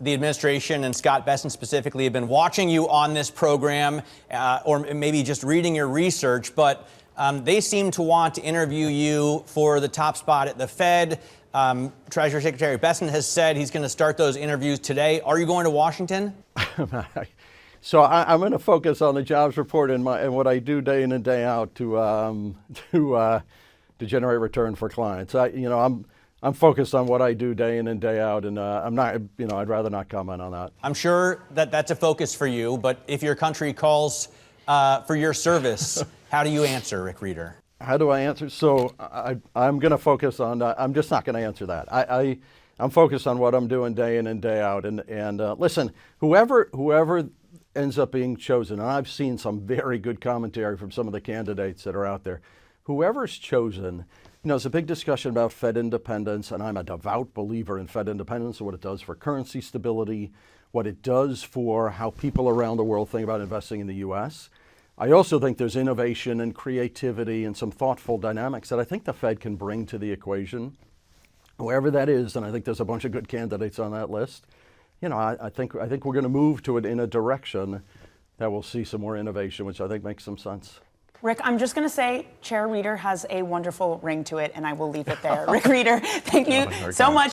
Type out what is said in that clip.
the administration and Scott Bessent specifically have been watching you on this program, or maybe just reading your research, but they seem to want to interview you for the top spot at the Fed. Treasury Secretary Bessent has said he's going to start those interviews today. Are you going to Washington? So I'm going to focus on the jobs report and what I do day in and day out to generate return for clients. I'm focused on what I do day in and day out, and I'm not, I'd rather not comment on that. I'm sure that that's a focus for you, but if your country calls for your service, how do you answer, Rick Rieder? How do I answer? So I'm going to focus on, I'm just not going to answer that. I'm focused on what I'm doing day in and day out. And listen, whoever ends up being chosen, and I've seen some very good commentary from some of the candidates that are out there, whoever's chosen, it's a big discussion about Fed independence, and I'm a devout believer in Fed independence and what it does for currency stability, what it does for how people around the world think about investing in the U.S. I also think there's innovation and creativity and some thoughtful dynamics that I think the Fed can bring to the equation. Whoever that is, and I think there's a bunch of good candidates on that list, I think we're going to move to it in a direction that will see some more innovation, which I think makes some sense. Rick, I'm just going to say Chair Rieder has a wonderful ring to it, and I will leave it there. Rick Rieder, thank you so much.